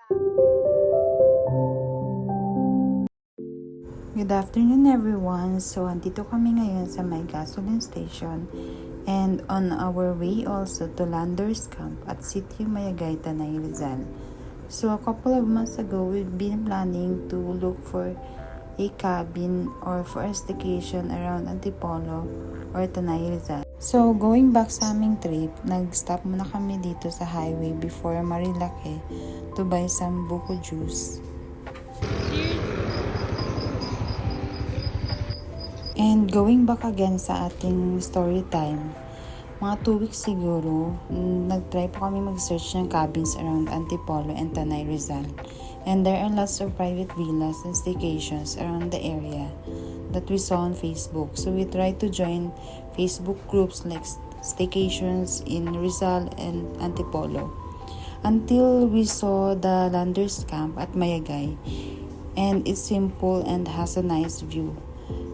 Good afternoon everyone. So, andito kami ngayon sa may gasoline station and on our way also to Landers Camp at Sitio Mayagay, Tanay Rizal. So, a couple of months ago, we've been planning to look for a cabin or for a staycation around Antipolo or Tanay Rizal. So, going back sa aming trip, nag-stop muna kami dito sa highway before Marilake to buy some buko juice. And going back again sa ating story time, mga 2 weeks siguro, nag-try po kami mag-search ng cabins around Antipolo and Tanay Rizal. And there are lots of private villas and staycations around the area that we saw on Facebook. So we tried to join Facebook groups like staycations in Rizal and Antipolo. Until we saw the Landers Camp at Mayagay. And it's simple and has a nice view.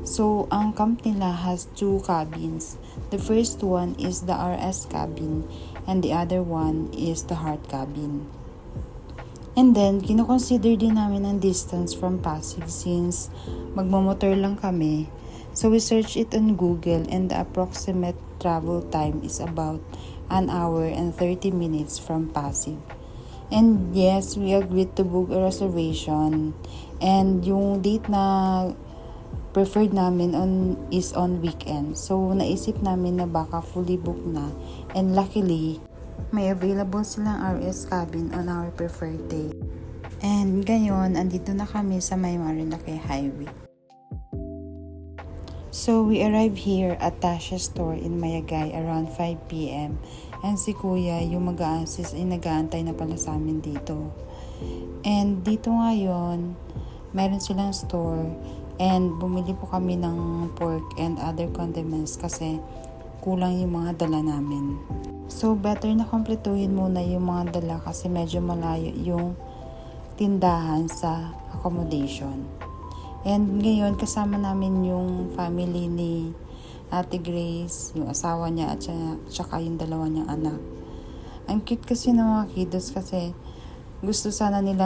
So, ang camp nila has 2 cabins. The first one is the RS cabin and the other one is the Heart cabin. And then, kinoconsider din namin ang distance from Pasig since magmamotor lang kami. So, we searched it on Google and the approximate travel time is about 1 hour and 30 minutes from Pasig. And yes, we agreed to book a reservation. And yung date na preferred namin is on weekend. So, naisip namin na baka fully booked na. And luckily, may available silang RS cabin on our preferred day. And ngayon, andito na kami sa may Marilake Highway. So, we arrived here at Tasha Store in Mayagay around 5 p.m. And si Kuya, yung mag-a-assist, ay nag-aantay na pala sa amin dito. And dito ngayon, meron silang store. And bumili po kami ng pork and other condiments kasi kulang yung mga dala namin. So, better na kompletuhin muna yung mga dala kasi medyo malayo yung tindahan sa accommodation. And ngayon, kasama namin yung family ni Ate Grace, yung asawa niya at saka yung dalawa niyang anak. Ang cute kasi ng mga kiddos kasi gusto sana nila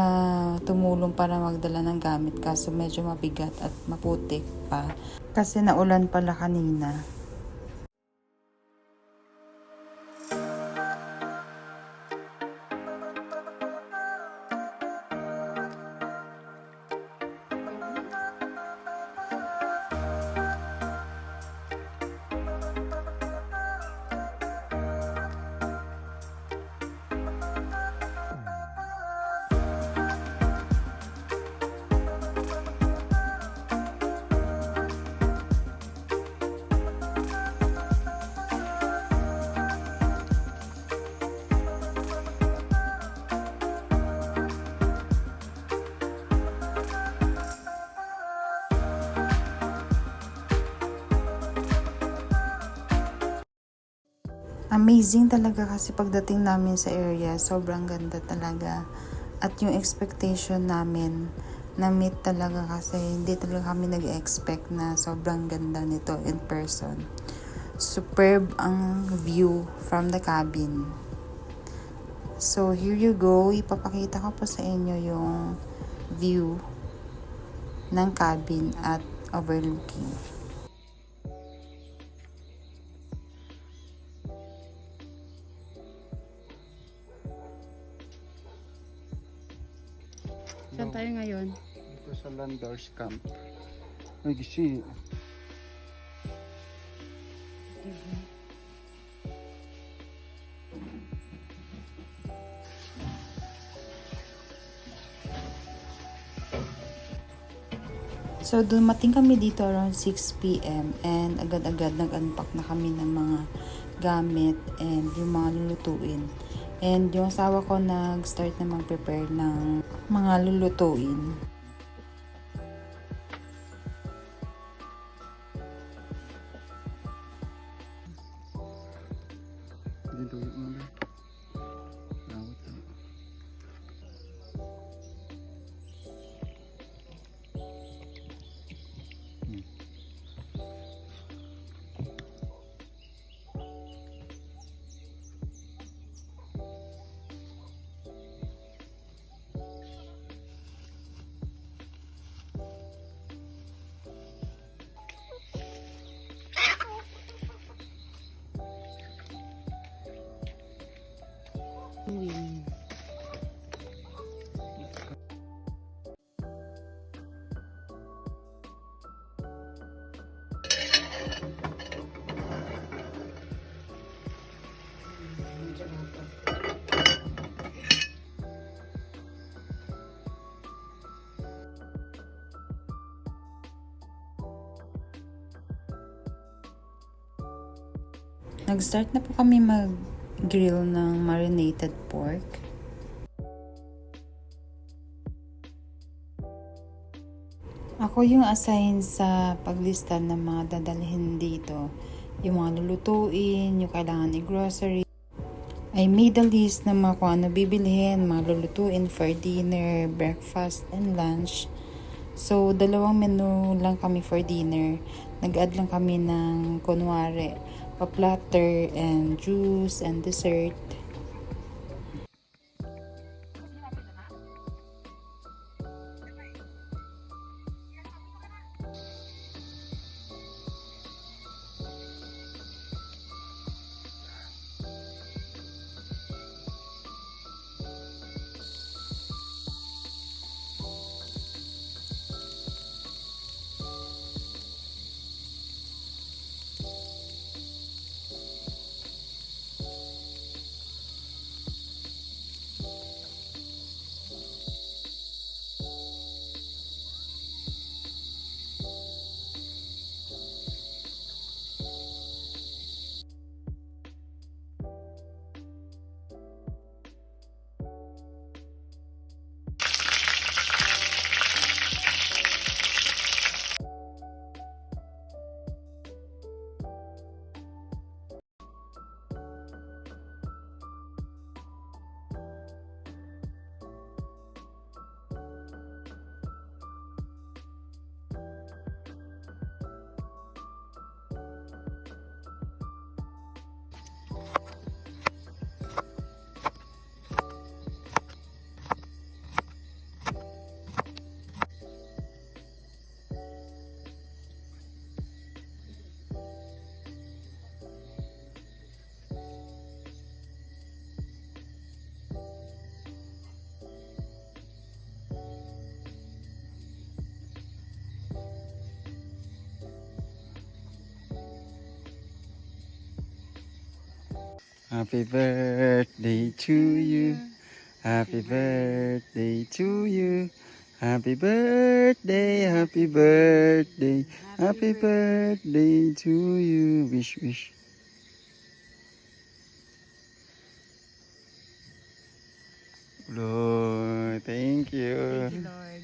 tumulong para magdala ng gamit kaso medyo mabigat at maputik pa kasi naulan pala kanina. Amazing talaga kasi pagdating namin sa area, sobrang ganda talaga. At yung expectation namin, na-meet talaga kasi hindi talaga kami nag-expect na sobrang ganda nito in person. Superb ang view from the cabin. So, here you go. Ipapakita ko po sa inyo yung view ng cabin at overlooking. Saan tayo ngayon? Dito sa Landers Camp. Nag-isi. So, dumating kami dito around 6 p.m. and agad-agad nag-unpack na kami ng mga gamit and yung mga lulutuin. And yung asawa ko nag-start na mag-prepare ng mga lulutuin. Dito yung mga. Lawat na. Uy. Nag-start na po kami mag-grill ng marinated pork. Ako yung assign sa paglista ng mga dadalhin dito. Yung mga lulutuin, yung kailangan i-grocery. I made a list ng mga kung ano bibilhin, mga lulutuin for dinner, breakfast, and lunch. So, 2 menu lang kami for dinner. Nag-add lang kami ng kunwari, pa-platter and juice and dessert. Happy birthday to you. Happy birthday to you. Happy birthday, happy birthday, happy birthday to you. Wish, wish. Lord, thank you. Lord.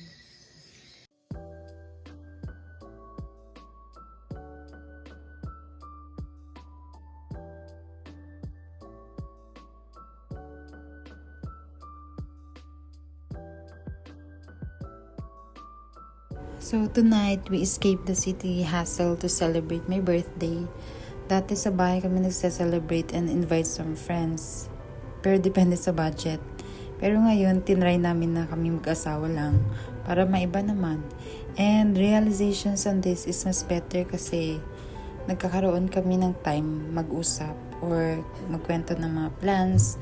So tonight, we escaped the city hassle to celebrate my birthday. Dati sa bahay kami nagsa-celebrate and invite some friends. Pero depende sa budget. Pero ngayon, tinry namin na kami mag-asawa lang para maiba naman. And realizations on this is mas better kasi nagkakaroon kami ng time mag-usap or magkwento ng mga plans,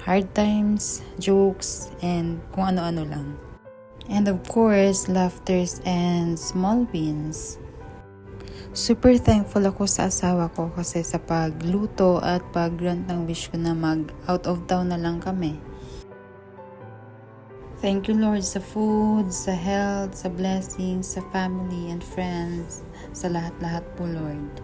hard times, jokes, and kung ano-ano lang. And of course, laughters and small wins. Super thankful ako sa asawa ko kasi sa pagluto at pag-grant ng wish ko na mag-out of town na lang kami. Thank you Lord sa food, sa health, sa blessings, sa family and friends, sa lahat-lahat po Lord.